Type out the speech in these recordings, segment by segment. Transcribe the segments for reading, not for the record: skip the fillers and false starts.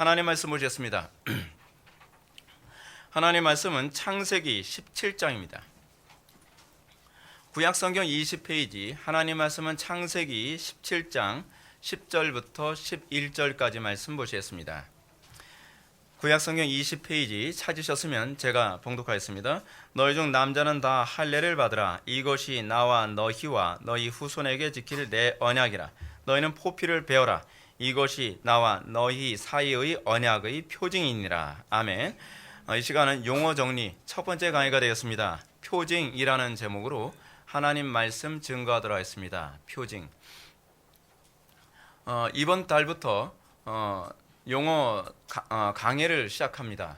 하나님 말씀 보시겠습니다. 하나님 말씀은 창세기 17장입니다. 구약성경 20페이지 하나님 말씀은 창세기 17장 10절부터 11절까지 말씀 보시겠습니다. 구약성경 20페이지 찾으셨으면 제가 봉독하겠습니다. 너희 중 남자는 다 할례를 받으라. 이것이 나와 너희와 너희 후손에게 지킬 내 언약이라. 너희는 포피를 베어라. 이것이 나와 너희 사이의 언약의 표징이니라. 아멘. 이 시간은 용어 정리 첫 번째 강의가 되겠습니다. 표징이라는 제목으로 하나님 말씀 증거하도록 하겠습니다. 표징. 이번 달부터 용어 강해를 시작합니다.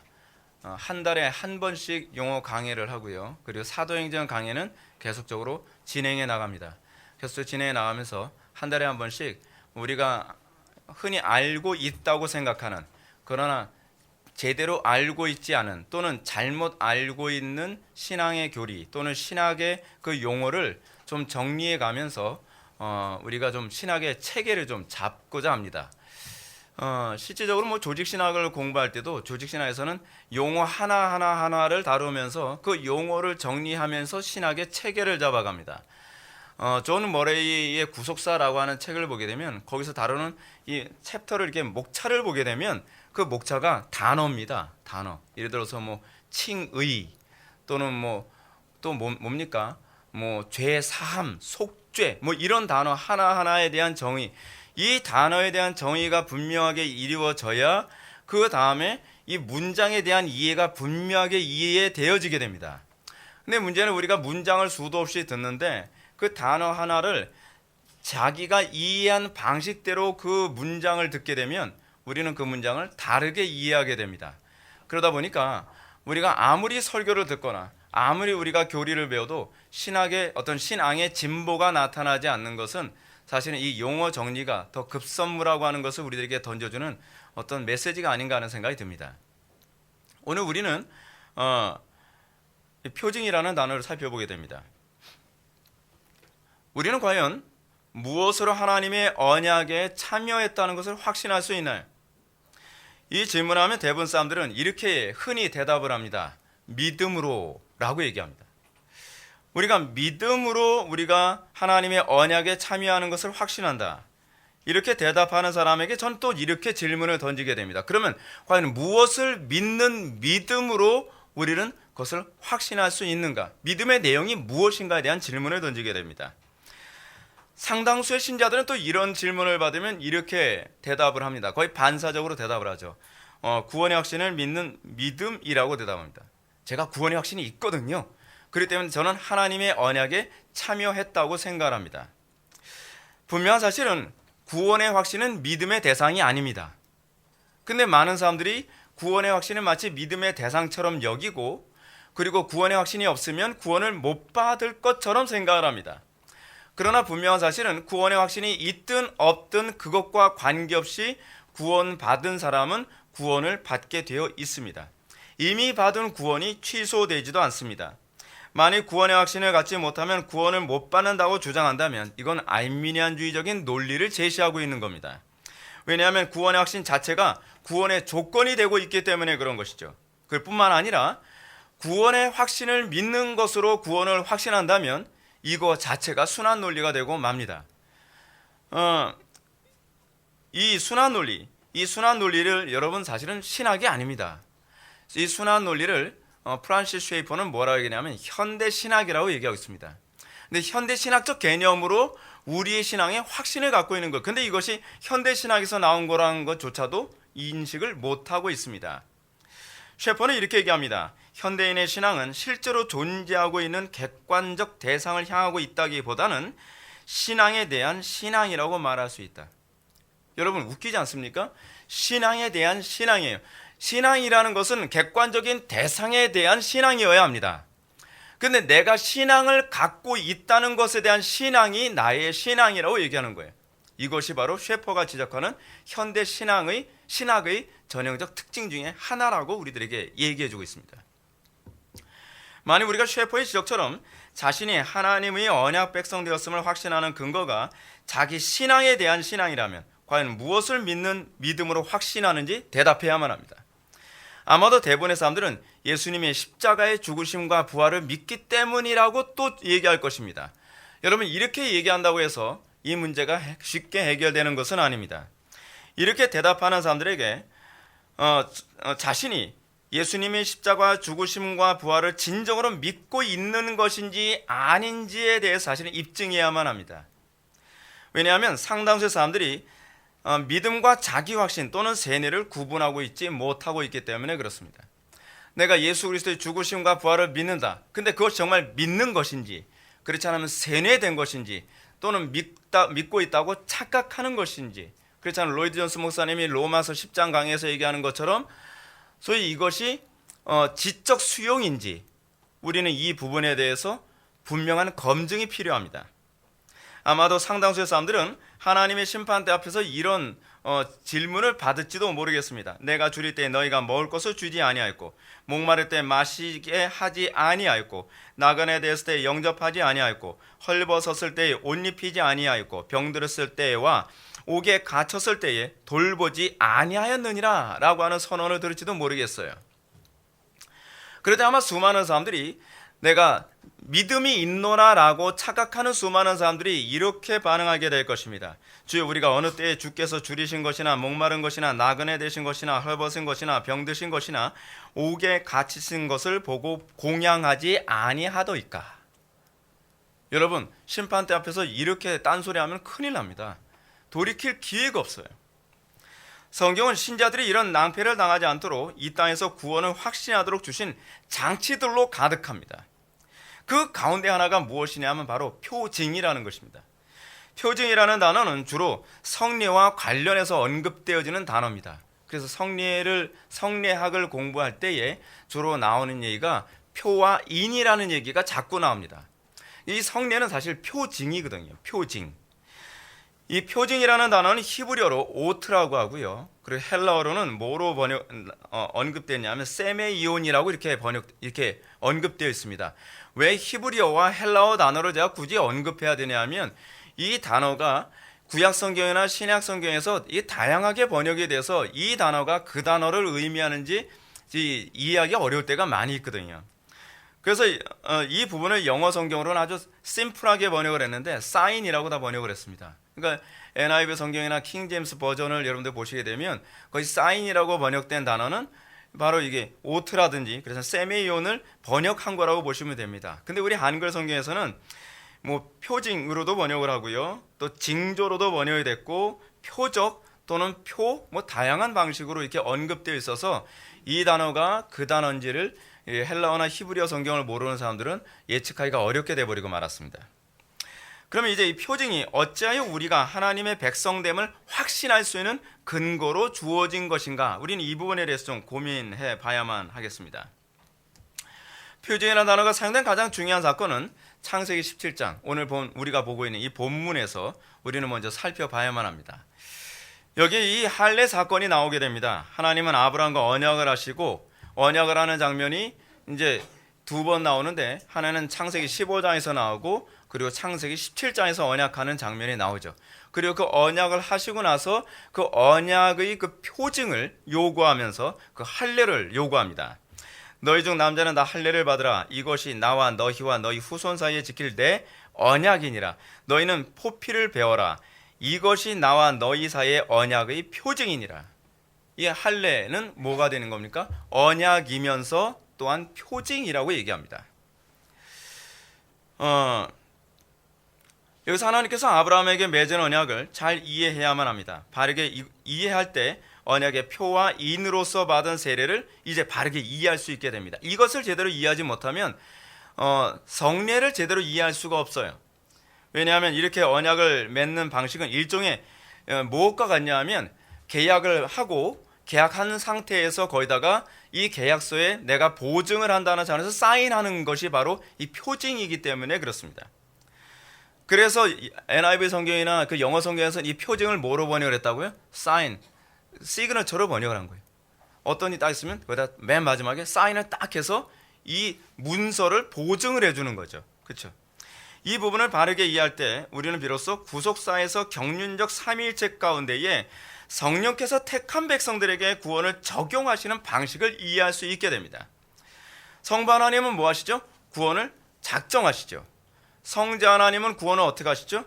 한 달에 한 번씩 용어 강해를 하고요. 그리고 사도행전 강해는 계속적으로 진행해 나갑니다. 계속 진행해 나가면서 한 달에 한 번씩 우리가 흔히 알고 있다고 생각하는, 그러나 제대로 알고 있지 않은 또는 잘못 알고 있는 신앙의 교리 또는 신학의 그 용어를 좀 정리해 가면서 우리가 좀 신학의 체계를 좀 잡고자 합니다. 실질적으로 조직신학을 공부할 때도 조직신학에서는 용어 하나를 다루면서 그 용어를 정리하면서 신학의 체계를 잡아갑니다. 존 머레이의 구속사라고 하는 책을 보게 되면 거기서 다루는 이 챕터를 이렇게 목차를 보게 되면 그 목차가 단어입니다. 단어. 예를 들어서 칭의 또는 뭡니까? 죄 사함, 속죄 이런 단어 하나하나에 대한 정의. 이 단어에 대한 정의가 분명하게 이루어져야 그 다음에 이 문장에 대한 이해가 분명하게 이해되어지게 됩니다. 근데 문제는 우리가 문장을 수도 없이 듣는데 그 단어 하나를 자기가 이해한 방식대로 그 문장을 듣게 되면 우리는 그 문장을 다르게 이해하게 됩니다. 그러다 보니까 우리가 아무리 설교를 듣거나 아무리 우리가 교리를 배워도 신학의 어떤 신앙의 진보가 나타나지 않는 것은 사실은 이 용어 정리가 더 급선무라고 하는 것을 우리들에게 던져주는 어떤 메시지가 아닌가 하는 생각이 듭니다. 오늘 우리는 표징이라는 단어를 살펴보게 됩니다. 우리는 과연 무엇으로 하나님의 언약에 참여했다는 것을 확신할 수 있나요? 이 질문하면 대부분 사람들은 이렇게 흔히 대답을 합니다. 믿음으로 라고 얘기합니다. 우리가 믿음으로 우리가 하나님의 언약에 참여하는 것을 확신한다. 이렇게 대답하는 사람에게 전 또 이렇게 질문을 던지게 됩니다. 그러면 과연 무엇을 믿는 믿음으로 우리는 그것을 확신할 수 있는가? 믿음의 내용이 무엇인가에 대한 질문을 던지게 됩니다. 상당수의 신자들은 또 이런 질문을 받으면 이렇게 대답을 합니다. 거의 반사적으로 대답을 하죠. 구원의 확신을 믿는 믿음이라고 대답합니다. 제가 구원의 확신이 있거든요. 그렇기 때문에 저는 하나님의 언약에 참여했다고 생각합니다. 분명한 사실은 구원의 확신은 믿음의 대상이 아닙니다. 근데 많은 사람들이 구원의 확신을 마치 믿음의 대상처럼 여기고, 그리고 구원의 확신이 없으면 구원을 못 받을 것처럼 생각을 합니다. 그러나 분명한 사실은 구원의 확신이 있든 없든 그것과 관계없이 구원받은 사람은 구원을 받게 되어 있습니다. 이미 받은 구원이 취소되지도 않습니다. 만약 구원의 확신을 갖지 못하면 구원을 못 받는다고 주장한다면 이건 알미니안주의적인 논리를 제시하고 있는 겁니다. 왜냐하면 구원의 확신 자체가 구원의 조건이 되고 있기 때문에 그런 것이죠. 그뿐만 아니라 구원의 확신을 믿는 것으로 구원을 확신한다면 이거 자체가 순환 논리가 되고 맙니다. 이 순환 논리를 여러분 사실은 신학이 아닙니다. 이 순환 논리를 프란시스 쉐이퍼는 뭐라고 얘기하냐면 현대 신학이라고 얘기하고 있습니다. 근데 현대 신학적 개념으로 우리의 신앙에 확신을 갖고 있는 것. 근데 이것이 현대 신학에서 나온 거라는 것조차도 인식을 못 하고 있습니다. 쉐퍼는 이렇게 얘기합니다. 현대인의 신앙은 실제로 존재하고 있는 객관적 대상을 향하고 있다기보다는 신앙에 대한 신앙이라고 말할 수 있다. 여러분 웃기지 않습니까? 신앙에 대한 신앙이에요. 신앙이라는 것은 객관적인 대상에 대한 신앙이어야 합니다. 근데 내가 신앙을 갖고 있다는 것에 대한 신앙이 나의 신앙이라고 얘기하는 거예요. 이것이 바로 쉐퍼가 지적하는 현대 신학의 전형적 특징 중에 하나라고 우리들에게 얘기해주고 있습니다. 만약 우리가 쉐퍼의 지적처럼 자신이 하나님의 언약 백성 되었음을 확신하는 근거가 자기 신앙에 대한 신앙이라면 과연 무엇을 믿는 믿음으로 확신하는지 대답해야만 합니다. 아마도 대부분의 사람들은 예수님의 십자가의 죽으심과 부활을 믿기 때문이라고 또 얘기할 것입니다. 여러분, 이렇게 얘기한다고 해서 이 문제가 쉽게 해결되는 것은 아닙니다. 이렇게 대답하는 사람들에게 자신이 예수님의 십자가 죽으심과 부활을 진정으로 믿고 있는 것인지 아닌지에 대해서 사실은 입증해야만 합니다. 왜냐하면 상당수의 사람들이 믿음과 자기 확신 또는 세뇌를 구분하고 있지 못하고 있기 때문에 그렇습니다. 내가 예수 그리스도의 죽으심과 부활을 믿는다. 근데 그것이 정말 믿는 것인지, 그렇지 않으면 세뇌된 것인지, 또는 믿고 있다고 착각하는 것인지, 그렇지 않으면 로이드 존스 목사님이 로마서 10장 강의에서 얘기하는 것처럼 소위 이것이 지적 수용인지, 우리는 이 부분에 대해서 분명한 검증이 필요합니다. 아마도 상당수의 사람들은 하나님의 심판대 앞에서 이런 질문을 받을지도 모르겠습니다. 내가 줄일 때 너희가 먹을 것을 주지 아니하였고, 목마를 때 마시게 하지 아니하였고, 나그네 되었을 때 영접하지 아니하였고, 헐벗었을 때에 옷 입히지 아니하였고, 병들었을 때와 옥에 갇혔을 때에 돌보지 아니하였느니라 라고 하는 선언을 들을지도 모르겠어요. 그런데 아마 수많은 사람들이 내가 믿음이 있노라 라고 착각하는 수많은 사람들이 이렇게 반응하게 될 것입니다. 주여, 우리가 어느 때에 주께서 줄이신 것이나 목마른 것이나 나그네 되신 것이나 헐벗은 것이나 병드신 것이나 옥에 갇히신 것을 보고 공양하지 아니하더이까. 여러분, 심판대 앞에서 이렇게 딴소리하면 큰일 납니다. 돌이킬 기회가 없어요. 성경은 신자들이 이런 낭패를 당하지 않도록 이 땅에서 구원을 확신하도록 주신 장치들로 가득합니다. 그 가운데 하나가 무엇이냐면 바로 표징이라는 것입니다. 표징이라는 단어는 주로 성례와 관련해서 언급되어지는 단어입니다. 그래서 성례학을 공부할 때에 주로 나오는 얘기가 표와 인이라는 얘기가 자꾸 나옵니다. 이 성례는 사실 표징이거든요. 표징. 이 표징이라는 단어는 히브리어로 오트라고 하고요. 그리고 헬라어로는 뭐로 언급되냐면 세메이온이라고 이렇게 언급되어 있습니다. 왜 히브리어와 헬라어 단어를 제가 굳이 언급해야 되냐면 이 단어가 구약 성경이나 신약 성경에서 이 다양하게 번역이 돼서 이 단어가 그 단어를 의미하는지 이해하기 어려울 때가 많이 있거든요. 그래서 이 부분을 영어 성경으로는 아주 심플하게 번역을 했는데 사인이라고 다 번역을 했습니다. 그러니까 NIV 성경이나 킹 제임스 버전을 여러분들 보시게 되면 거기 사인이라고 번역된 단어는 바로 이게 오트라든지 그래서 세메이온을 번역한 거라고 보시면 됩니다. 근데 우리 한글 성경에서는 뭐 표징으로도 번역을 하고요, 또 징조로도 번역이 됐고 표적 또는 뭐 다양한 방식으로 이렇게 언급되어 있어서 이 단어가 그 단어인지를 헬라어나 히브리어 성경을 모르는 사람들은 예측하기가 어렵게 돼버리고 말았습니다. 그러면 이제 이 표징이 어찌하여 우리가 하나님의 백성됨을 확신할 수 있는 근거로 주어진 것인가? 우리는 이 부분에 대해서 좀 고민해 봐야만 하겠습니다. 표징이라는 단어가 사용된 가장 중요한 사건은 창세기 17장, 오늘 우리가 보고 있는 이 본문에서 우리는 먼저 살펴봐야만 합니다. 여기 이 할례 사건이 나오게 됩니다. 하나님은 아브라함과 언약을 하시고 언약을 하는 장면이 이제 두 번 나오는데, 하나는 창세기 15장에서 나오고 그리고 창세기 17장에서 언약하는 장면이 나오죠. 그리고 그 언약을 하시고 나서 그 언약의 그 표징을 요구하면서 그 할례를 요구합니다. 너희 중 남자는 다 할례를 받으라. 이것이 나와 너희와 너희 후손 사이에 지킬 내 언약이니라. 너희는 포피를 배워라. 이것이 나와 너희 사이의 언약의 표징이니라. 이 할례는 뭐가 되는 겁니까? 언약이면서 또한 표징이라고 얘기합니다. 여기서 하나님께서 아브라함에게 맺은 언약을 잘 이해해야만 합니다. 바르게 이해할 때 언약의 표와 인으로서 받은 세례를 이제 바르게 이해할 수 있게 됩니다. 이것을 제대로 이해하지 못하면 성례를 제대로 이해할 수가 없어요. 왜냐하면 이렇게 언약을 맺는 방식은 일종의 무엇과 같냐 하면 계약을 하고 계약한 상태에서 거기다가 이 계약서에 내가 보증을 한다는 장에서 사인하는 것이 바로 이 표징이기 때문에 그렇습니다. 그래서 NIV 성경이나 그 영어 성경에서는 이 표징을 뭐로 번역을 했다고요? 사인, 시그너처로 번역을 한 거예요. 어떤 일이 딱 있으면 거기다 맨 마지막에 사인을 딱 해서 이 문서를 보증을 해주는 거죠. 그렇죠? 이 부분을 바르게 이해할 때 우리는 비로소 구속사에서 경륜적 삼위일체 가운데에 성령께서 택한 백성들에게 구원을 적용하시는 방식을 이해할 수 있게 됩니다. 성부 하나님은 뭐 하시죠? 구원을 작정하시죠. 성자 하나님은 구원을 어떻게 하시죠?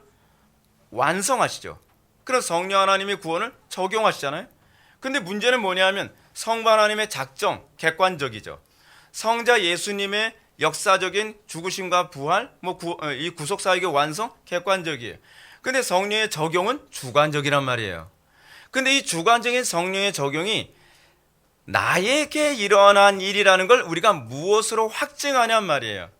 완성하시죠. 그럼 성령 하나님이 구원을 적용하시잖아요. 근데 문제는 뭐냐면 성부 하나님의 작정, 객관적이죠. 성자 예수님의 역사적인 죽으심과 부활, 이 구속사역의 완성, 객관적이에요. 근데 성령의 적용은 주관적이란 말이에요. 근데 이 주관적인 성령의 적용이 나에게 일어난 일이라는 걸 우리가 무엇으로 확증하냔 말이에요.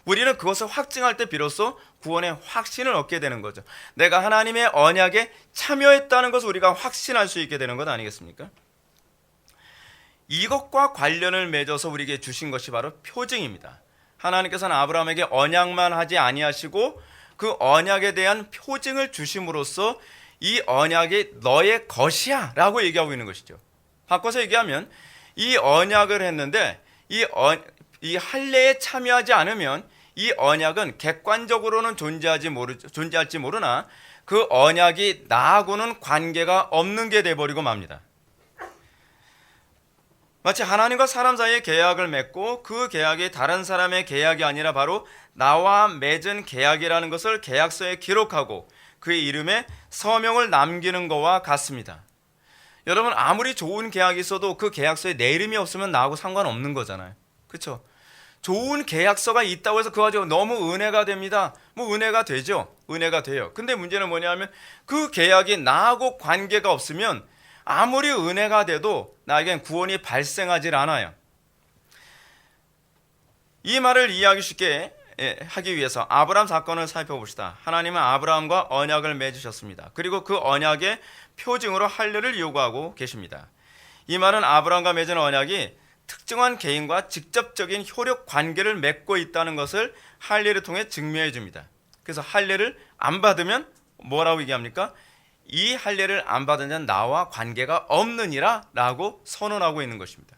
우리는 그것을 확증할 때 비로소 구원의 확신을 얻게 되는 거죠. 내가 하나님의 언약에 참여했다는 것을 우리가 확신할 수 있게 되는 것 아니겠습니까? 이것과 관련을 맺어서 우리에게 주신 것이 바로 표징입니다. 하나님께서는 아브라함에게 언약만 하지 아니하시고 그 언약에 대한 표징을 주심으로써 이 언약이 너의 것이야 라고 얘기하고 있는 것이죠. 바꿔서 얘기하면 이 언약을 했는데 이 할례에 참여하지 않으면 이 언약은 객관적으로는 존재할지 모르나 그 언약이 나하고는 관계가 없는 게 돼버리고 맙니다. 마치 하나님과 사람 사이에 계약을 맺고 그 계약이 다른 사람의 계약이 아니라 바로 나와 맺은 계약이라는 것을 계약서에 기록하고 그의 이름에 서명을 남기는 것과 같습니다. 여러분, 아무리 좋은 계약이 있어도 그 계약서에 내 이름이 없으면 나하고 상관없는 거잖아요. 그렇죠? 좋은 계약서가 있다고 해서 그거 가지고 너무 은혜가 됩니다. 은혜가 되죠. 은혜가 돼요. 근데 문제는 뭐냐면 그 계약이 나하고 관계가 없으면 아무리 은혜가 돼도 나에겐 구원이 발생하질 않아요. 이 말을 이해하기 쉽게 하기 위해서 아브라함 사건을 살펴봅시다. 하나님은 아브라함과 언약을 맺으셨습니다. 그리고 그 언약의 표징으로 할례를 요구하고 계십니다. 이 말은 아브라함과 맺은 언약이 특정한 개인과 직접적인 효력 관계를 맺고 있다는 것을 할례를 통해 증명해 줍니다. 그래서 할례를 안 받으면 뭐라고 얘기합니까? 이 할례를 안 받은 자는 나와 관계가 없느니라 라고 선언하고 있는 것입니다.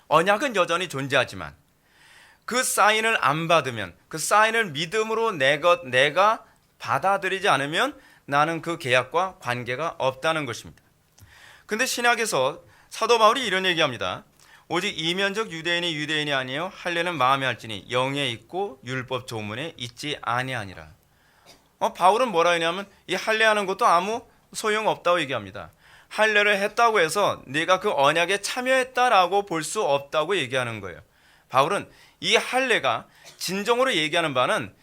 언약은 여전히 존재하지만 그 사인을 안 받으면, 그 사인을 믿음으로 내가 받아들이지 않으면 나는 그 계약과 관계가 없다는 것입니다. 근데 신약에서 사도 바울이 이런 얘기합니다. 오직 이면적 유대인이 아니요 할례는 마음에 할지니 영에 있고 율법 조문에 있지 아니하니라. 바울은 뭐라 했냐면 이 할례하는 것도 아무 소용없다고 얘기합니다. 할례를 했다고 해서 네가 그 언약에 참여했다라고 볼 수 없다고 얘기하는 거예요. 바울은 이 할례가 진정으로 얘기하는 바는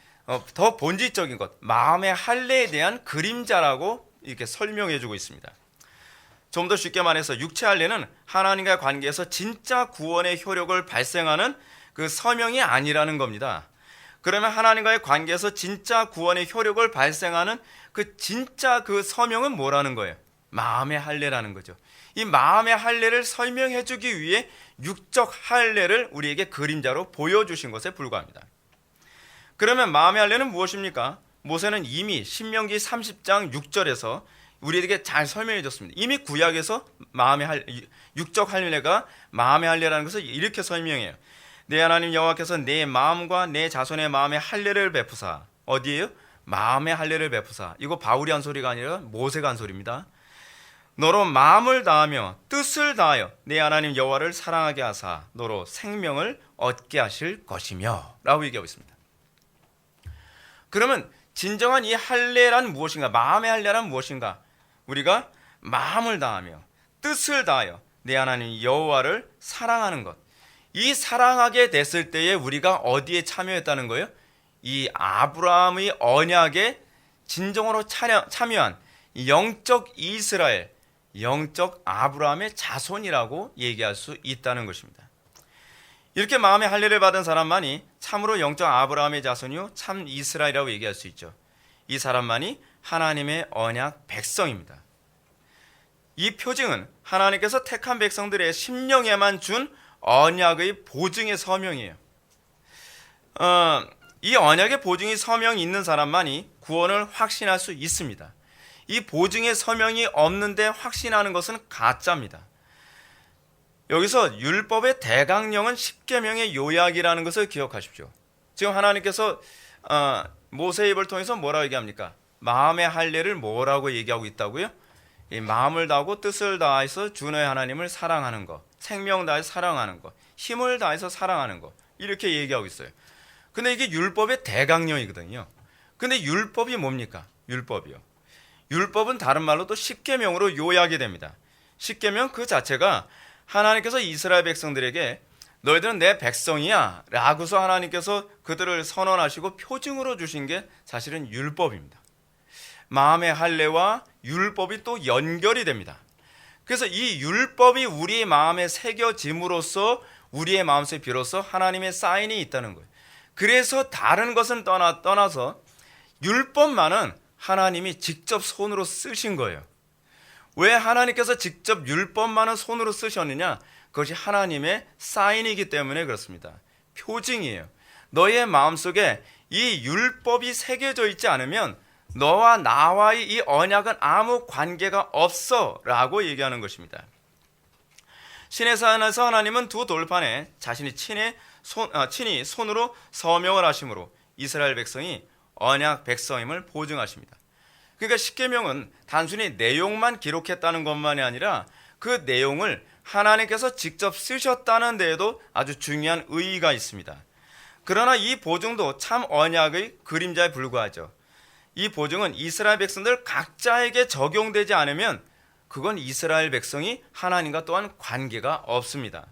더 본질적인 것, 마음의 할례에 대한 그림자라고 이렇게 설명해 주고 있습니다. 좀 더 쉽게 말해서 육체 할례는 하나님과의 관계에서 진짜 구원의 효력을 발생하는 그 서명이 아니라는 겁니다. 그러면 하나님과의 관계에서 진짜 구원의 효력을 발생하는 그 진짜 그 서명은 뭐라는 거예요? 마음의 할례라는 거죠. 이 마음의 할례를 설명해 주기 위해 육적 할례를 우리에게 그림자로 보여주신 것에 불과합니다. 그러면 마음의 할례는 무엇입니까? 모세는 이미 신명기 30장 6절에서 우리에게 잘 설명해 줬습니다. 이미 구약에서 육적 할례가 마음의 할례라는 것을 이렇게 설명해요. 내 하나님 여호와께서 내 마음과 내 자손의 마음에 할례를 베푸사. 어디에요? 마음의 할례를 베푸사. 이거 바울이 한 소리가 아니라 모세가 한 소리입니다. 너로 마음을 다하며 뜻을 다하여 내 하나님 여호와를 사랑하게 하사 너로 생명을 얻게 하실 것이며 라고 얘기하고 있습니다. 그러면 진정한 이 할례란 무엇인가? 마음의 할례란 무엇인가? 우리가 마음을 다하며 뜻을 다하여 내 하나님 여호와를 사랑하는 것. 이 사랑하게 됐을 때에 우리가 어디에 참여했다는 거예요? 이 아브라함의 언약에 진정으로 참여한 영적 이스라엘, 영적 아브라함의 자손이라고 얘기할 수 있다는 것입니다. 이렇게 마음의 할례를 받은 사람만이 참으로 영적 아브라함의 자손이요 참 이스라엘이라고 얘기할 수 있죠. 이 사람만이 하나님의 언약 백성입니다. 이 표징은 하나님께서 택한 백성들의 심령에만 준 언약의 보증의 서명이에요. 이 언약의 보증이 서명이 있는 사람만이 구원을 확신할 수 있습니다. 이 보증의 서명이 없는데 확신하는 것은 가짜입니다. 여기서 율법의 대강령은 십계명의 요약이라는 것을 기억하십시오. 지금 하나님께서 모세의 입을 통해서 뭐라고 얘기합니까? 마음의 할례를 뭐라고 얘기하고 있다고요? 이 마음을 다하고 뜻을 다해서 주 너의 하나님을 사랑하는 것, 생명 다해서 사랑하는 것, 힘을 다해서 사랑하는 것, 이렇게 얘기하고 있어요. 근데 이게 율법의 대강령이거든요. 근데 율법이 뭡니까? 율법이요. 율법은 다른 말로 또 십계명으로 요약이 됩니다. 십계명 그 자체가 하나님께서 이스라엘 백성들에게 너희들은 내 백성이야 라고서 하나님께서 그들을 선언하시고 표징으로 주신 게 사실은 율법입니다. 마음의 할례와 율법이 또 연결이 됩니다. 그래서 이 율법이 우리의 마음에 새겨짐으로써 우리의 마음속에 비로소 하나님의 사인이 있다는 거예요. 그래서 다른 것은 떠나서 율법만은 하나님이 직접 손으로 쓰신 거예요. 왜 하나님께서 직접 율법만은 손으로 쓰셨느냐? 그것이 하나님의 사인이기 때문에 그렇습니다. 표징이에요. 너의 마음속에 이 율법이 새겨져 있지 않으면 너와 나와의 이 언약은 아무 관계가 없어 라고 얘기하는 것입니다. 시내산에서 하나님은 두 돌판에 자신이 친히 손으로 서명을 하심으로 이스라엘 백성이 언약 백성임을 보증하십니다. 그러니까 십계명은 단순히 내용만 기록했다는 것만이 아니라 그 내용을 하나님께서 직접 쓰셨다는 데에도 아주 중요한 의의가 있습니다. 그러나 이 보증도 참 언약의 그림자에 불과하죠. 이 보증은 이스라엘 백성들 각자에게 적용되지 않으면 그건 이스라엘 백성이 하나님과 또한 관계가 없습니다.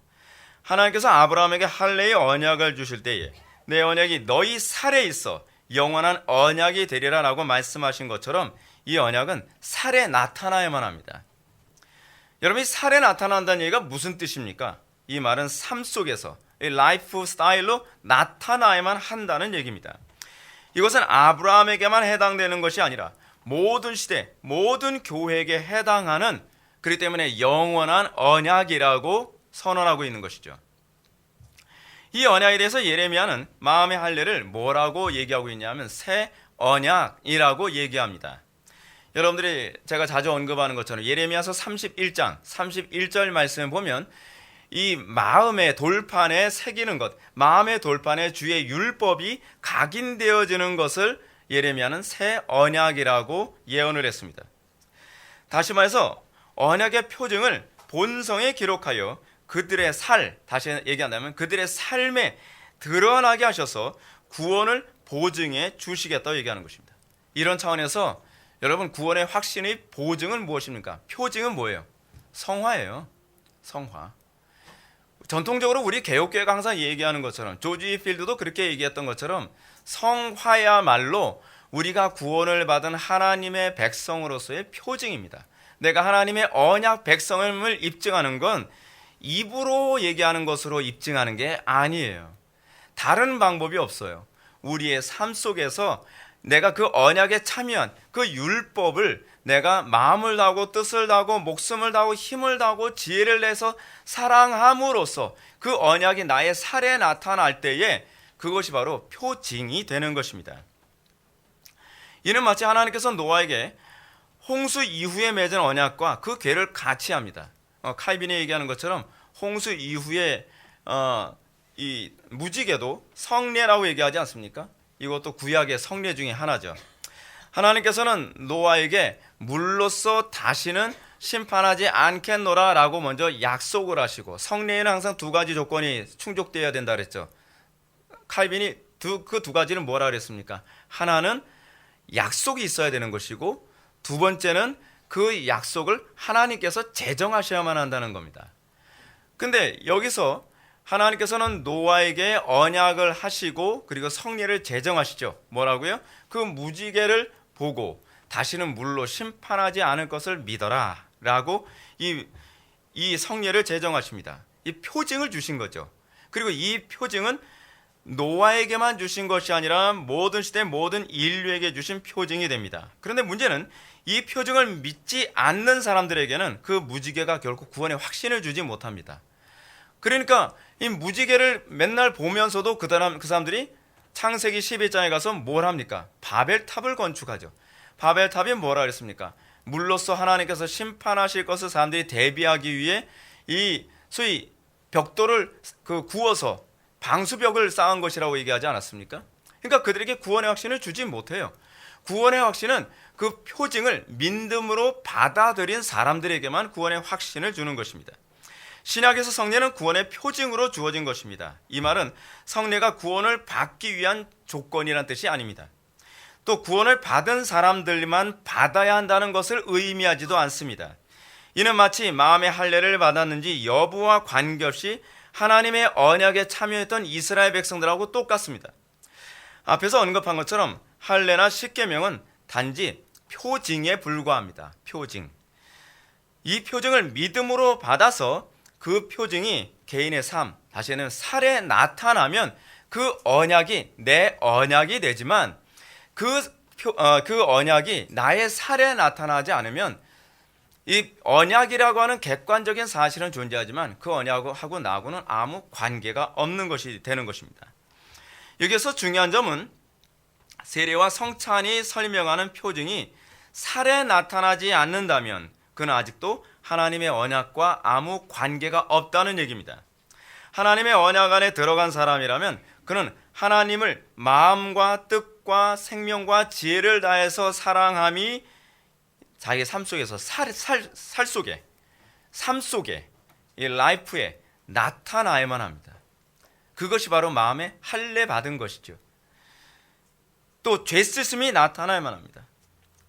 하나님께서 아브라함에게 할례의 언약을 주실 때에 내 언약이 너희 살에 있어 영원한 언약이 되리라 라고 말씀하신 것처럼 이 언약은 살에 나타나야만 합니다. 여러분, 이 살에 나타난다는 얘기가 무슨 뜻입니까? 이 말은 삶 속에서 이 라이프 스타일로 나타나야만 한다는 얘기입니다. 이것은 아브라함에게만 해당되는 것이 아니라 모든 시대, 모든 교회에게 해당하는, 그렇기 때문에 영원한 언약이라고 선언하고 있는 것이죠. 이 언약에 대해서 예레미야는 마음의 할례를 뭐라고 얘기하고 있냐면 새 언약이라고 얘기합니다. 여러분들이 제가 자주 언급하는 것처럼 예레미야서 31장 31절 말씀을 보면 이 마음의 돌판에 새기는 것, 마음의 돌판에 주의 율법이 각인되어지는 것을 예레미야는 새 언약이라고 예언을 했습니다. 다시 말해서 언약의 표징을 본성에 기록하여 그들의 다시 얘기한다면 그들의 삶에 드러나게 하셔서 구원을 보증해 주시겠다고 얘기하는 것입니다. 이런 차원에서 여러분, 구원의 확신의 보증은 무엇입니까? 표징은 뭐예요? 성화예요. 성화. 전통적으로 우리 개혁교회가 항상 얘기하는 것처럼, 조지 필드도 그렇게 얘기했던 것처럼 성화야말로 우리가 구원을 받은 하나님의 백성으로서의 표징입니다. 내가 하나님의 언약 백성임을 입증하는 건 입으로 얘기하는 것으로 입증하는 게 아니에요. 다른 방법이 없어요. 우리의 삶 속에서 내가 그 언약에 참여한 그 율법을 내가 마음을 다하고 뜻을 다하고 목숨을 다하고 힘을 다하고 지혜를 내서 사랑함으로써 그 언약이 나의 살에 나타날 때에 그것이 바로 표징이 되는 것입니다. 이는 마치 하나님께서 노아에게 홍수 이후에 맺은 언약과 그 궤를 같이 합니다. 칼빈이 얘기하는 것처럼 홍수 이후에 이 무지개도 성례라고 얘기하지 않습니까? 이것도 구약의 성례 중에 하나죠. 하나님께서는 노아에게 물로써 다시는 심판하지 않겠노라 라고 먼저 약속을 하시고, 성례에는 항상 두 가지 조건이 충족되어야 된다 그랬죠. 칼빈이 그 두 가지는 뭐라 그랬습니까? 하나는 약속이 있어야 되는 것이고, 두 번째는 그 약속을 하나님께서 제정하셔야만 한다는 겁니다. 근데 여기서 하나님께서는 노아에게 언약을 하시고 그리고 성례를 제정하시죠. 뭐라고요? 그 무지개를 보고 다시는 물로 심판하지 않을 것을 믿어라 라고 이 성례를 제정하십니다. 이 표징을 주신 거죠. 그리고 이 표징은 노아에게만 주신 것이 아니라 모든 시대 모든 인류에게 주신 표징이 됩니다. 그런데 문제는 이 표징을 믿지 않는 사람들에게는 그 무지개가 결코 구원의 확신을 주지 못합니다. 그러니까 이 무지개를 맨날 보면서도 그 사람들이 창세기 11장에 가서 뭘 합니까? 바벨탑을 건축하죠. 바벨탑이 뭐라 그랬습니까? 물로써 하나님께서 심판하실 것을 사람들이 대비하기 위해 이 소위 벽돌을 구워서 방수벽을 쌓은 것이라고 얘기하지 않았습니까? 그러니까 그들에게 구원의 확신을 주지 못해요. 구원의 확신은 그 표징을 믿음으로 받아들인 사람들에게만 구원의 확신을 주는 것입니다. 신약에서 성례는 구원의 표징으로 주어진 것입니다. 이 말은 성례가 구원을 받기 위한 조건이란 뜻이 아닙니다. 또 구원을 받은 사람들만 받아야 한다는 것을 의미하지도 않습니다. 이는 마치 마음의 할례를 받았는지 여부와 관계없이 하나님의 언약에 참여했던 이스라엘 백성들하고 똑같습니다. 앞에서 언급한 것처럼 할례나 십계명은 단지 표징에 불과합니다. 표징. 이 표징을 믿음으로 받아서 그 표징이 개인의 삶, 다시는 살에 나타나면 그 언약이 내 언약이 되지만 그 언약이 나의 살에 나타나지 않으면 이 언약이라고 하는 객관적인 사실은 존재하지만 그 언약하고 나하고는 아무 관계가 없는 것이 되는 것입니다. 여기서 중요한 점은 세례와 성찬이 설명하는 표징이 살에 나타나지 않는다면 그는 아직도 하나님의 언약과 아무 관계가 없다는 얘기입니다. 하나님의 언약 안에 들어간 사람이라면 그는 하나님을 마음과 뜻과 생명과 지혜를 다해서 사랑함이 자기 삶 속에서 삶 속에 이 라이프에 나타나야만 합니다. 그것이 바로 마음에 할례 받은 것이죠. 또 죄쓰심이 나타나야만 합니다.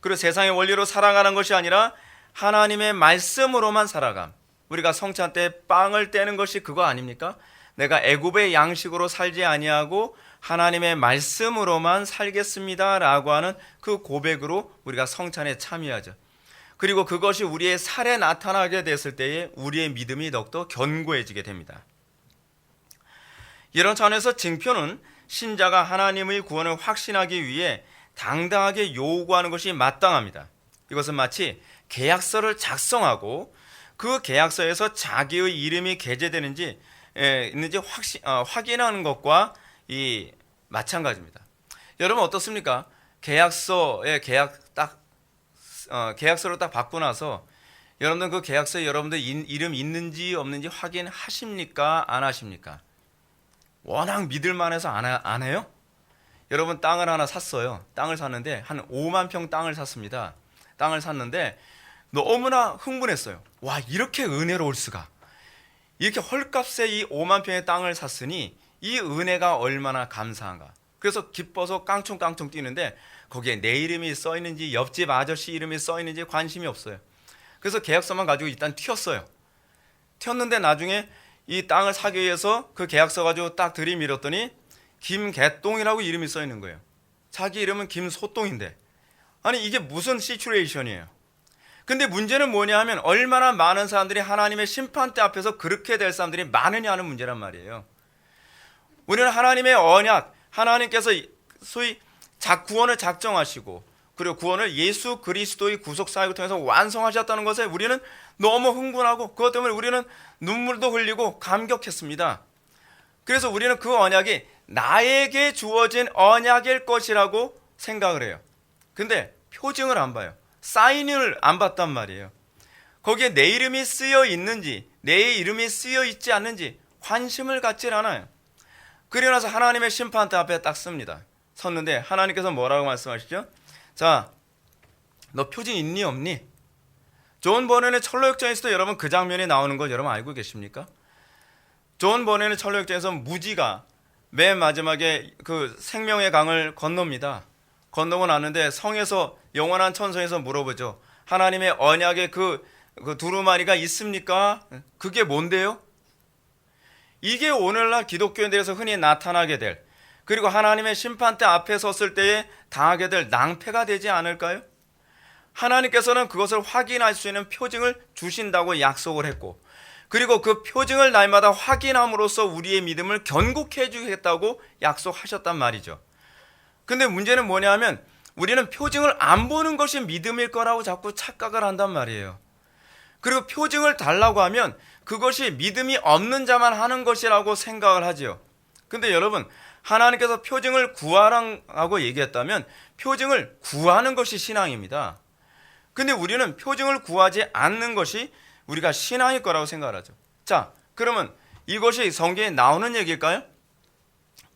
그리고 세상의 원리로 살아가는 것이 아니라 하나님의 말씀으로만 살아감. 우리가 성찬 때 빵을 떼는 것이 그거 아닙니까? 내가 애굽의 양식으로 살지 아니하고 하나님의 말씀으로만 살겠습니다라고 하는 그 고백으로 우리가 성찬에 참여하죠. 그리고 그것이 우리의 살에 나타나게 됐을 때에 우리의 믿음이 더욱더 견고해지게 됩니다. 이런 차원에서 징표는 신자가 하나님의 구원을 확신하기 위해 당당하게 요구하는 것이 마땅합니다. 이것은 마치 계약서를 작성하고 그 계약서에서 자기의 이름이 게재되는지 있는지 확인하는 것과 마찬가지입니다. 여러분 어떻습니까? 계약서에 계약서를 딱 받고 나서 여러분들 그 계약서에 여러분들 이름 있는지 없는지 확인하십니까? 안 하십니까? 워낙 믿을만해서 안 해요? 여러분 땅을 하나 샀어요. 땅을 샀는데 한 5만 평 땅을 샀습니다. 땅을 샀는데 너무나 흥분했어요. 와, 이렇게 은혜로울 수가. 이렇게 헐값에 이 5만 평의 땅을 샀으니 이 은혜가 얼마나 감사한가. 그래서 기뻐서 깡총깡총 뛰는데 거기에 내 이름이 써 있는지 옆집 아저씨 이름이 써 있는지 관심이 없어요. 그래서 계약서만 가지고 일단 튀었어요. 튀었는데 나중에 이 땅을 사기 위해서 그 계약서 가지고 딱 들이밀었더니 김개똥이라고 이름이 써 있는 거예요. 자기 이름은 김소똥인데. 아니 이게 무슨 시츄에이션이에요. 근데 문제는 뭐냐 하면 얼마나 많은 사람들이 하나님의 심판대 앞에서 그렇게 될 사람들이 많으냐 하는 문제란 말이에요. 우리는 하나님의 언약, 하나님께서 소위 구원을 작정하시고 그리고 구원을 예수 그리스도의 구속사역을 통해서 완성하셨다는 것에 우리는 너무 흥분하고 그것 때문에 우리는 눈물도 흘리고 감격했습니다. 그래서 우리는 그 언약이 나에게 주어진 언약일 것이라고 생각을 해요. 근데 표징을 안 봐요. 사인을 안 봤단 말이에요. 거기에 내 이름이 쓰여 있는지 내 이름이 쓰여 있지 않는지 관심을 갖질 않아요. 그러고 나서 하나님의 심판대 앞에 딱 섭니다. 섰는데 하나님께서 뭐라고 말씀하시죠? 자, 너 표징 있니 없니? 존 버넌의 철로역전에서도 여러분 그 장면이 나오는 걸 여러분 알고 계십니까? 존 버넌의 철로역전에서 무지가 맨 마지막에 그 생명의 강을 건넙니다. 건너고 나는데 성에서 영원한 천성에서 물어보죠. 하나님의 언약의 그 두루마리가 있습니까? 그게 뭔데요? 이게 오늘날 기독교인들에서 흔히 나타나게 될, 그리고 하나님의 심판대 앞에 섰을 때에 당하게 될 낭패가 되지 않을까요? 하나님께서는 그것을 확인할 수 있는 표징을 주신다고 약속을 했고, 그리고 그 표징을 날마다 확인함으로써 우리의 믿음을 견고케 해주겠다고 약속하셨단 말이죠. 근데 문제는 뭐냐 하면 우리는 표징을 안 보는 것이 믿음일 거라고 자꾸 착각을 한단 말이에요. 그리고 표징을 달라고 하면 그것이 믿음이 없는 자만 하는 것이라고 생각을 하지요. 근데 여러분, 하나님께서 표징을 구하라고 얘기했다면 표징을 구하는 것이 신앙입니다. 근데 우리는 표징을 구하지 않는 것이 우리가 신앙일 거라고 생각을 하죠. 자, 그러면 이것이 성경에 나오는 얘기일까요?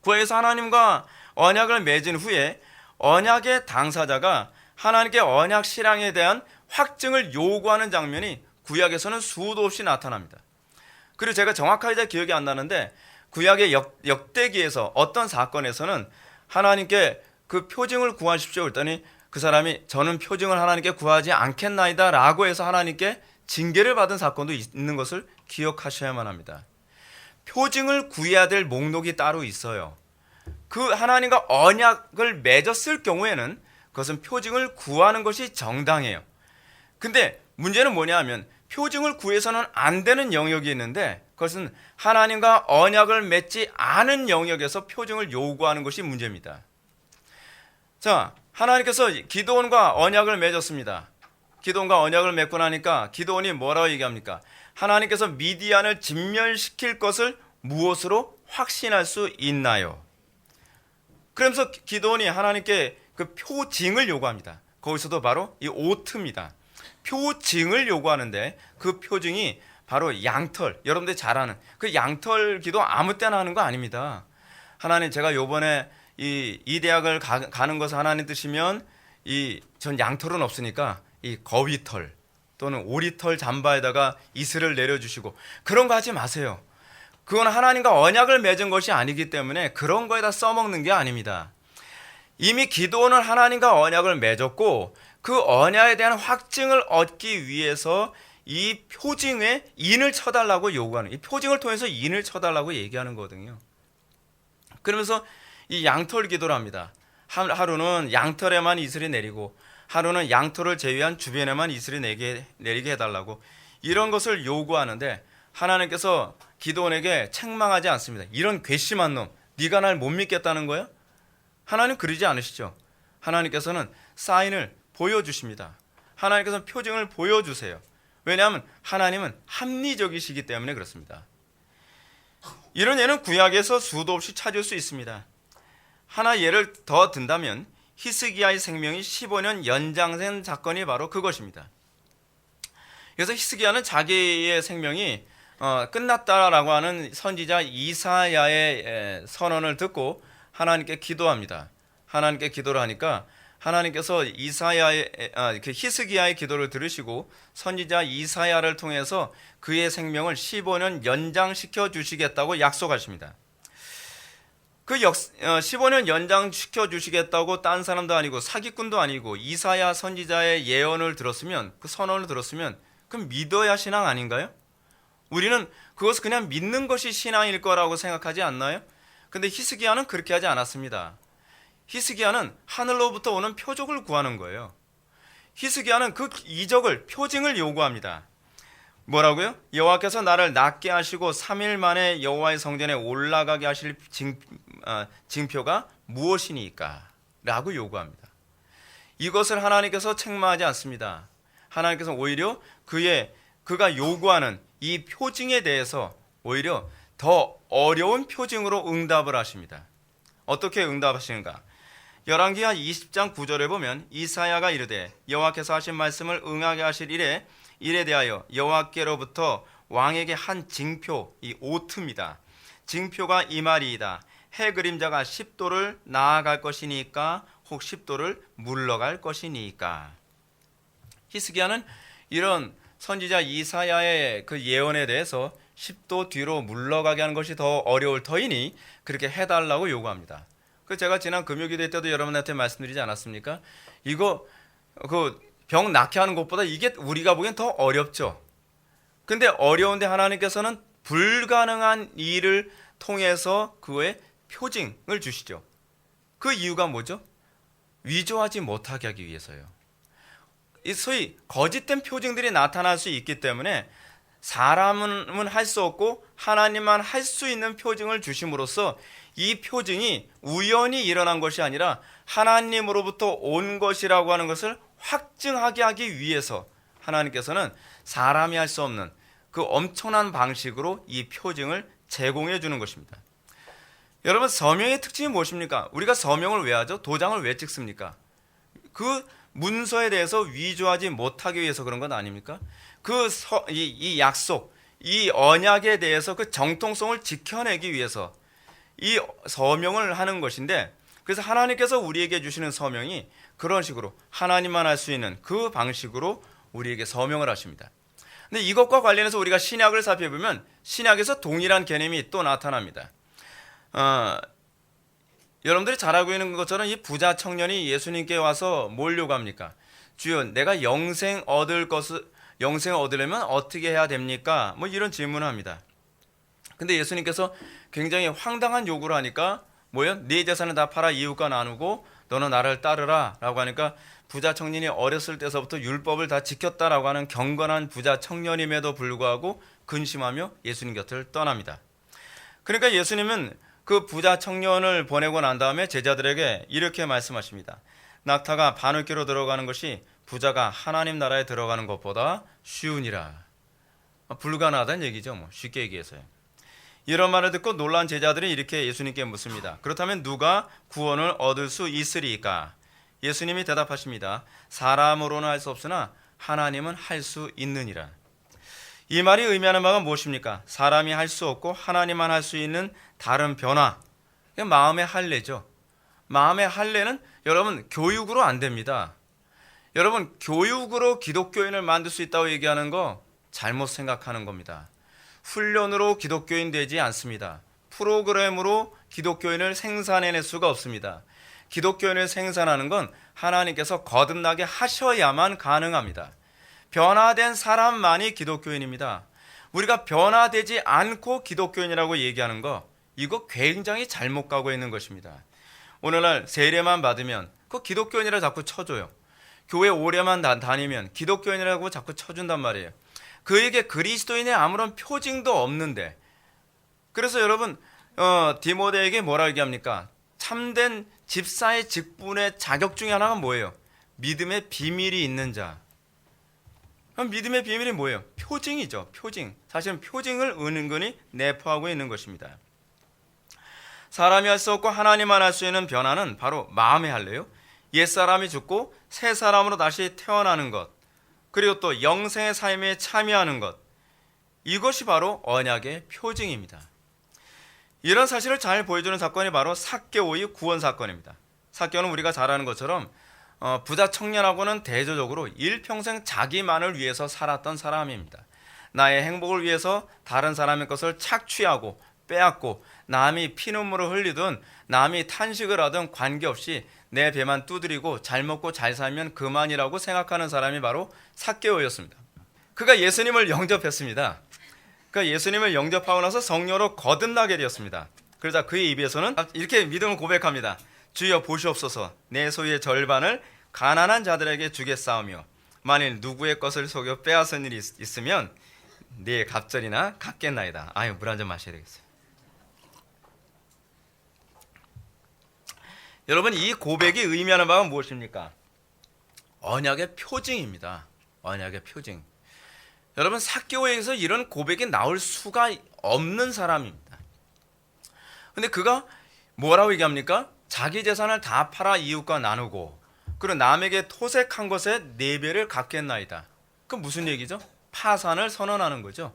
구약에서 하나님과 언약을 맺은 후에 언약의 당사자가 하나님께 언약 실행에 대한 확증을 요구하는 장면이 구약에서는 수도 없이 나타납니다. 그리고 제가 정확하게 잘 기억이 안 나는데 구약의 역대기에서 어떤 사건에서는 하나님께 그 표징을 구하십시오 그랬더니 그 사람이 저는 표징을 하나님께 구하지 않겠나이다 라고 해서 하나님께 징계를 받은 사건도 있는 것을 기억하셔야만 합니다. 표징을 구해야 될 목록이 따로 있어요. 그 하나님과 언약을 맺었을 경우에는 그것은 표징을 구하는 것이 정당해요. 근데 문제는 뭐냐 하면 표징을 구해서는 안 되는 영역이 있는데 그것은 하나님과 언약을 맺지 않은 영역에서 표징을 요구하는 것이 문제입니다. 자, 하나님께서 기드온과 언약을 맺었습니다. 기드온과 언약을 맺고 나니까 기드온이 뭐라고 얘기합니까? 하나님께서 미디안을 진멸시킬 것을 무엇으로 확신할 수 있나요? 그러면서 기드온이 하나님께 그 표징을 요구합니다. 거기서도 바로 이 오트입니다. 표징을 요구하는데 그 표징이 바로 양털, 여러분들이 잘 아는 그 양털 기도 아무 때나 하는 거 아닙니다. 하나님 제가 요번에 이 대학을 가는 것을 하나님 뜻이면 전 양털은 없으니까 이 거위털 또는 오리털 잠바에다가 이슬을 내려주시고 그런 거 하지 마세요. 그건 하나님과 언약을 맺은 것이 아니기 때문에 그런 거에다 써먹는 게 아닙니다. 이미 기드온은 하나님과 언약을 맺었고 그 언약에 대한 확증을 얻기 위해서 이 표징에 인을 쳐달라고 요구하는, 이 표징을 통해서 인을 쳐달라고 얘기하는 거거든요. 그러면서 이 양털 기도를 합니다. 하루는 양털에만 이슬이 내리고 하루는 양털을 제외한 주변에만 이슬이 내리게 해달라고 이런 것을 요구하는데 하나님께서 기드온에게 책망하지 않습니다. 이런 괘씸한 놈, 네가 날 못 믿겠다는 거야? 하나님 그러지 않으시죠. 하나님께서는 사인을 보여주십니다. 하나님께서는 표징을 보여주세요. 왜냐하면 하나님은 합리적이시기 때문에 그렇습니다. 이런 예는 구약에서 수도 없이 찾을 수 있습니다. 하나 예를 더 든다면 히스기야의 생명이 15년 연장된 사건이 바로 그것입니다. 그래서 히스기야는 자기의 생명이 끝났다라고 하는 선지자 이사야의 선언을 듣고 하나님께 기도합니다. 하나님께 기도를 하니까 하나님께서 히스기야의 기도를 들으시고 선지자 이사야를 통해서 그의 생명을 15년 연장시켜 주시겠다고 약속하십니다. 15년 연장시켜 주시겠다고 딴 사람도 아니고 사기꾼도 아니고 이사야 선지자의 예언을 들었으면, 그 선언을 들었으면 그럼 믿어야 신앙 아닌가요? 우리는 그것을 그냥 믿는 것이 신앙일 거라고 생각하지 않나요? 근데 히스기야는 그렇게 하지 않았습니다. 히스기야는 하늘로부터 오는 표적을 구하는 거예요. 히스기야는 그 이적을, 표징을 요구합니다. 뭐라고요? 여호와께서 나를 낫게 하시고 3일 만에 여호와의 성전에 올라가게 하실 징표가 무엇이니까? 라고 요구합니다. 이것을 하나님께서 책망하지 않습니다. 하나님께서 오히려 그가 요구하는 이 표징에 대해서 오히려 더 어려운 표징으로 응답을 하십니다. 어떻게 응답하시는가? 열왕기하 20장 9절에 보면 이사야가 이르되 여호와께서 하신 말씀을 응하게 하실 일에 대하여 여호와께로부터 왕에게 한 징표, 이 오트입니다. 징표가 이 말이이다. 해 그림자가 10도를 나아갈 것이니까 혹 10도를 물러갈 것이니까. 히스기야는 이런 선지자 이사야의 그 예언에 대해서 10도 뒤로 물러가게 하는 것이 더 어려울 터이니 그렇게 해달라고 요구합니다. 그 제가 지난 금요기도 때도 여러분한테 말씀드리지 않았습니까? 이거 병 낫게 하는 것보다 이게 우리가 보기엔 더 어렵죠. 근데 어려운데 하나님께서는 불가능한 일을 통해서 그의 표징을 주시죠. 그 이유가 뭐죠? 위조하지 못하게 하기 위해서요. 소위 거짓된 표징들이 나타날 수 있기 때문에 사람은 할 수 없고 하나님만 할 수 있는 표징을 주심으로써 이 표징이 우연히 일어난 것이 아니라 하나님으로부터 온 것이라고 하는 것을 확증하게 하기 위해서 하나님께서는 사람이 할 수 없는 그 엄청난 방식으로 이 표징을 제공해 주는 것입니다. 여러분, 서명의 특징이 무엇입니까? 우리가 서명을 왜 하죠? 도장을 왜 찍습니까? 그 문서에 대해서 위조하지 못하기 위해서 그런 건 아닙니까? 이 약속, 이 언약에 대해서 그 정통성을 지켜내기 위해서 이 서명을 하는 것인데, 그래서 하나님께서 우리에게 주시는 서명이 그런 식으로 하나님만 할 수 있는 그 방식으로 우리에게 서명을 하십니다. 근데 이것과 관련해서 우리가 신약을 살펴보면 신약에서 동일한 개념이 또 나타납니다. 여러분들이 잘 알고 있는 것처럼 이 부자 청년이 예수님께 와서 뭘 요구합니까? 주여, 내가 영생을 얻으려면 어떻게 해야 됩니까? 뭐 이런 질문을 합니다. 근데 예수님께서 굉장히 황당한 요구를 하니까 뭐요? 네 재산을 다 팔아 이웃과 나누고 너는 나를 따르라 라고 하니까 부자 청년이 어렸을 때서부터 율법을 다 지켰다라고 하는 경건한 부자 청년임에도 불구하고 근심하며 예수님 곁을 떠납니다. 그러니까 예수님은 그 부자 청년을 보내고 난 다음에 제자들에게 이렇게 말씀하십니다. 낙타가 바늘귀로 들어가는 것이 부자가 하나님 나라에 들어가는 것보다 쉬우니라. 불가능하다는 얘기죠. 뭐 쉽게 얘기해서요. 이런 말을 듣고 놀란 제자들이 이렇게 예수님께 묻습니다. 그렇다면 누가 구원을 얻을 수 있으리까? 예수님이 대답하십니다. 사람으로는 할 수 없으나 하나님은 할 수 있느니라. 이 말이 의미하는 바가 무엇입니까? 사람이 할 수 없고 하나님만 할 수 있는 다른 변화. 마음의 할례죠. 마음의 할례는 여러분 교육으로 안 됩니다. 여러분 교육으로 기독교인을 만들 수 있다고 얘기하는 거 잘못 생각하는 겁니다. 훈련으로 기독교인 되지 않습니다. 프로그램으로 기독교인을 생산해낼 수가 없습니다. 기독교인을 생산하는 건 하나님께서 거듭나게 하셔야만 가능합니다. 변화된 사람만이 기독교인입니다. 우리가 변화되지 않고 기독교인이라고 얘기하는 거 이거 굉장히 잘못 가고 있는 것입니다. 오늘날 세례만 받으면 그 기독교인이라 자꾸 쳐줘요. 교회 오래만 다니면 기독교인이라고 자꾸 쳐준단 말이에요. 그에게 그리스도인의 아무런 표징도 없는데, 그래서 여러분 디모데에게 뭐라 얘기합니까? 참된 집사의 직분의 자격 중에 하나가 뭐예요? 믿음의 비밀이 있는 자. 그럼 믿음의 비밀이 뭐예요? 표징이죠. 표징. 사실은 표징을 은근히 내포하고 있는 것입니다. 사람이 할 수 없고 하나님만 할 수 있는 변화는 바로 마음의 할례요. 옛사람이 죽고 새 사람으로 다시 태어나는 것, 그리고 또 영생의 삶에 참여하는 것, 이것이 바로 언약의 표징입니다. 이런 사실을 잘 보여주는 사건이 바로 삭개오의 구원 사건입니다. 삭개오는 우리가 잘 아는 것처럼 부자 청년하고는 대조적으로 일평생 자기만을 위해서 살았던 사람입니다. 나의 행복을 위해서 다른 사람의 것을 착취하고 빼앗고 남이 피눈물을 흘리든 남이 탄식을 하든 관계없이 내 배만 두드리고 잘 먹고 잘 살면 그만이라고 생각하는 사람이 바로 삭개오였습니다. 그가 예수님을 영접했습니다. 그러니까 예수님을 영접하고 나서 성령으로 거듭나게 되었습니다. 그러자 그의 입에서는 이렇게 믿음을 고백합니다. 주여 보시옵소서, 내 소유의 절반을 가난한 자들에게 주겠사오며 만일 누구의 것을 속여 빼앗은 일이 있으면 네 갑절이나 갚겠나이다. 아유, 물 한 잔 마셔야 되겠어요. 여러분, 이 고백이 의미하는 바가 무엇입니까? 언약의 표징입니다. 언약의 표징. 여러분, 삭개오에서 이런 고백이 나올 수가 없는 사람입니다. 근데 그가 뭐라고 얘기합니까? 자기 재산을 다 팔아 이웃과 나누고 그리고 남에게 토색한 것에 4배를 갚겠나이다. 그 무슨 얘기죠? 파산을 선언하는 거죠.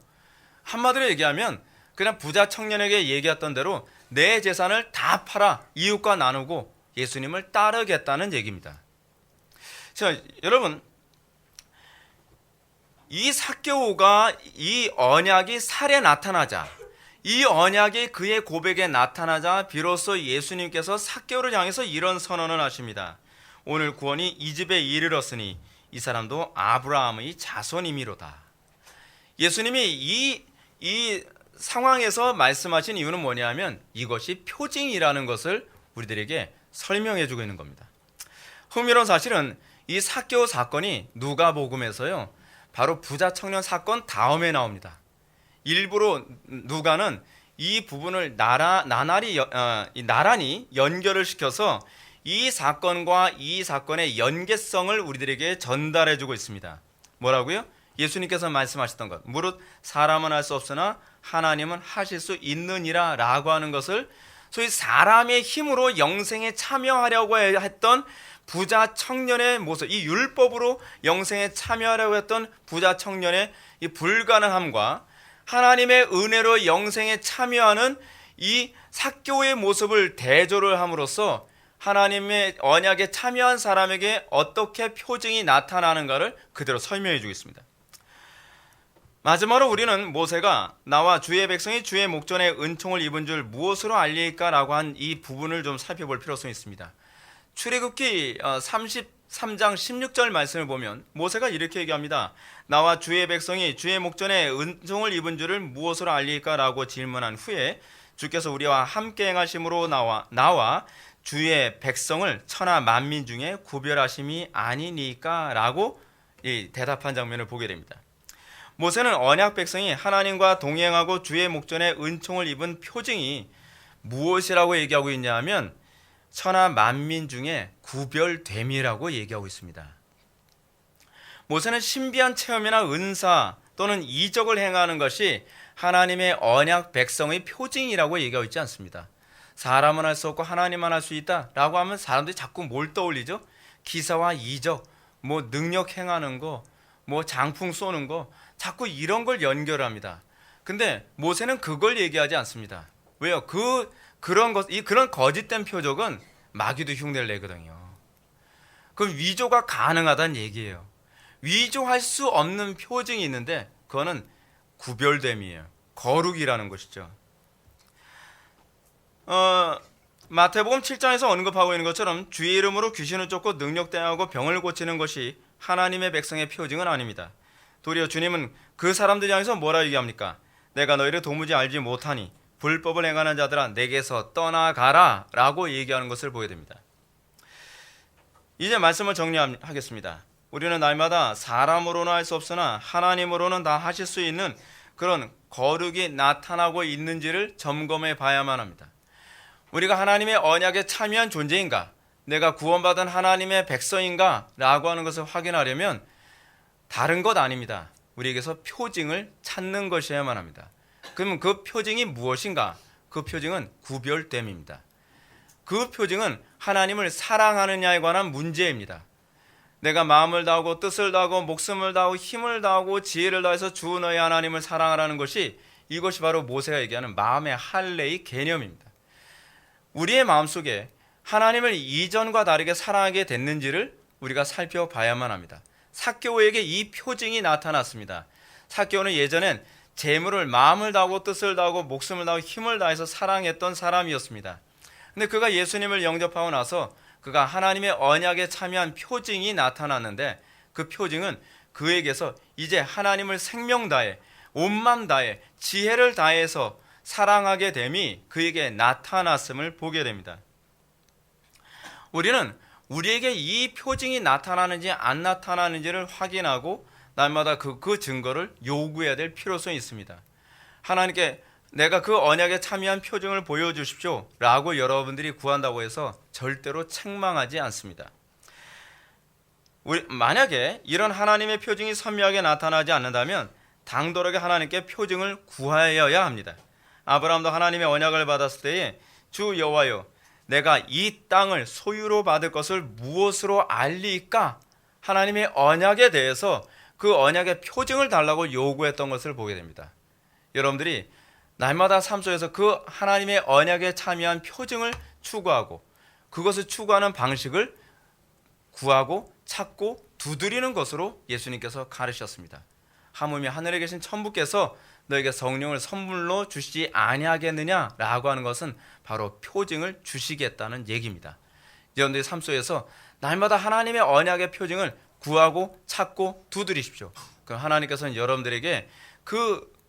한마디로 얘기하면 그냥 부자 청년에게 얘기했던 대로 내 재산을 다 팔아 이웃과 나누고 예수님을 따르겠다는 얘기입니다. 자, 여러분, 이 삭개오가 이 언약이 살에 나타나자, 이 언약이 그의 고백에 나타나자 비로소 예수님께서 삭개오를 향해서 이런 선언을 하십니다. 오늘 구원이 이 집에 이르렀으니 이 사람도 아브라함의 자손이미로다. 예수님이 이 상황에서 말씀하신 이유는 뭐냐면 이것이 표징이라는 것을 우리들에게 설명해 주고 있는 겁니다. 흥미로운 사실은 이 삭개오 사건이 누가복음에서요, 바로 부자 청년 사건 다음에 나옵니다. 일부러 누가는 이 부분을 나란히 연결을 시켜서 이 사건과 이 사건의 연계성을 우리들에게 전달해 주고 있습니다. 뭐라고요? 예수님께서 말씀하셨던 것, 무릇 사람은 할 수 없으나 하나님은 하실 수 있느니라 라고 하는 것을, 소위 사람의 힘으로 영생에 참여하려고 했던 부자 청년의 모습, 이 율법으로 영생에 참여하려고 했던 부자 청년의 이 불가능함과 하나님의 은혜로 영생에 참여하는 이 삭개오의 모습을 대조를 함으로써 하나님의 언약에 참여한 사람에게 어떻게 표징이 나타나는가를 그대로 설명해 주겠습니다. 마지막으로 우리는 모세가 나와 주의 백성이 주의 목전에 은총을 입은 줄 무엇으로 알릴까라고 한 이 부분을 좀 살펴볼 필요성이 있습니다. 출애굽기 33장 16절 말씀을 보면 모세가 이렇게 얘기합니다. 나와 주의 백성이 주의 목전에 은총을 입은 줄을 무엇으로 알릴까라고 질문한 후에 주께서 우리와 함께 행하심으로 나와 주의 백성을 천하 만민 중에 구별하심이 아니니까라고 대답한 장면을 보게 됩니다. 모세는 언약 백성이 하나님과 동행하고 주의 목전에 은총을 입은 표징이 무엇이라고 얘기하고 있냐 하면 천하 만민 중에 구별됨이라고 얘기하고 있습니다. 모세는 신비한 체험이나 은사 또는 이적을 행하는 것이 하나님의 언약 백성의 표징이라고 얘기하고 있지 않습니다. 사람은 할 수 없고 하나님만 할 수 있다라고 하면 사람들이 자꾸 뭘 떠올리죠? 기사와 이적, 뭐 능력 행하는 거, 뭐 장풍 쏘는 거, 자꾸 이런 걸 연결합니다. 근데 모세는 그걸 얘기하지 않습니다. 왜요? 그런 거짓된 표적은 마귀도 흉내를 내거든요. 그럼 위조가 가능하다는 얘기예요. 위조할 수 없는 표징이 있는데 그거는 구별됨이에요. 거룩이라는 것이죠. 마태복음 7장에서 언급하고 있는 것처럼 주의 이름으로 귀신을 쫓고 능력 대하고 병을 고치는 것이 하나님의 백성의 표징은 아닙니다. 도리어 주님은 그 사람들 향해서 뭐라 얘기합니까? 내가 너희를 도무지 알지 못하니 불법을 행하는 자들아 내게서 떠나가라 라고 얘기하는 것을 보게 됩니다. 이제 말씀을 정리하겠습니다. 우리는 날마다 사람으로는 할 수 없으나 하나님으로는 다 하실 수 있는 그런 거룩이 나타나고 있는지를 점검해 봐야만 합니다. 우리가 하나님의 언약에 참여한 존재인가? 내가 구원받은 하나님의 백성인가? 라고 하는 것을 확인하려면 다른 것 아닙니다. 우리에게서 표징을 찾는 것이어야만 합니다. 그러면 그 표징이 무엇인가? 그 표징은 구별됨입니다. 그 표징은 하나님을 사랑하느냐에 관한 문제입니다. 내가 마음을 다하고 뜻을 다하고 목숨을 다하고 힘을 다하고 지혜를 다해서 주 너의 하나님을 사랑하라는 것이 이것이 바로 모세가 얘기하는 마음의 할례의 개념입니다. 우리의 마음속에 하나님을 이전과 다르게 사랑하게 됐는지를 우리가 살펴봐야만 합니다. 삭개오에게 이 표징이 나타났습니다. 삭개오는 예전엔 재물을 마음을 다하고 뜻을 다하고 목숨을 다하고 힘을 다해서 사랑했던 사람이었습니다. 근데 그가 예수님을 영접하고 나서 그가 하나님의 언약에 참여한 표징이 나타났는데 그 표징은 그에게서 이제 하나님을 생명 다해 온맘 다해 지혜를 다해서 사랑하게 됨이 그에게 나타났음을 보게 됩니다. 우리는 우리에게 이 표징이 나타나는지 안 나타나는지를 확인하고 날마다 그 증거를 요구해야 될 필요성이 있습니다. 하나님께 내가 그 언약에 참여한 표징을 보여주십시오 라고 여러분들이 구한다고 해서 절대로 책망하지 않습니다. 만약에 이런 하나님의 표징이 선명하게 나타나지 않는다면 당돌하게 하나님께 표징을 구하여야 합니다. 아브라함도 하나님의 언약을 받았을 때에 주 여호와여 내가 이 땅을 소유로 받을 것을 무엇으로 알리까? 하나님의 언약에 대해서 그 언약의 표징을 달라고 요구했던 것을 보게 됩니다. 여러분들이 날마다 삶 속에서 그 하나님의 언약에 참여한 표징을 추구하고 그것을 추구하는 방식을 구하고 찾고 두드리는 것으로 예수님께서 가르치셨습니다. 하물며 하늘에 계신 천부께서 너에게 성령을 선물로 주시지 아니하겠느냐라고 하는 것은 바로 표징을 주시겠다는 얘기입니다. 여러분들의 삶 속에서 날마다 하나님의 언약의 표징을 구하고 찾고 두드리십시오. 그럼 하나님께서는 여러분들에게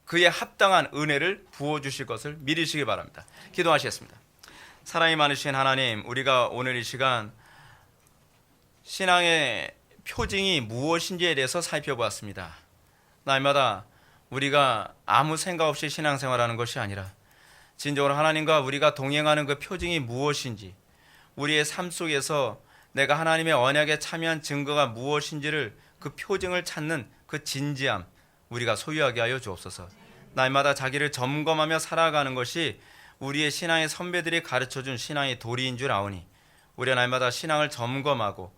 그의 합당한 은혜를 부어주실 것을 믿으시기 바랍니다. 기도하시겠습니다. 사랑이 많으신 하나님, 우리가 오늘 이 시간 신앙의 표징이 무엇인지에 대해서 살펴보았습니다. 날마다 우리가 아무 생각 없이 신앙생활하는 것이 아니라 진정으로 하나님과 우리가 동행하는 그 표징이 무엇인지, 우리의 삶 속에서 내가 하나님의 언약에 참여한 증거가 무엇인지를 그 표징을 찾는 그 진지함 우리가 소유하게 하여 주옵소서. 날마다 자기를 점검하며 살아가는 것이 우리의 신앙의 선배들이 가르쳐준 신앙의 도리인 줄 아오니 우리가 날마다 신앙을 점검하고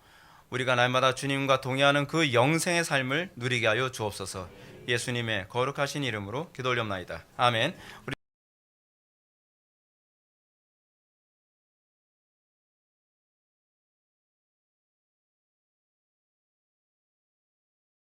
우리가 날마다 주님과 동행하는 그 영생의 삶을 누리게 하여 주옵소서. 예수님의 거룩하신 이름으로 기도 올려옵나이다. 아멘.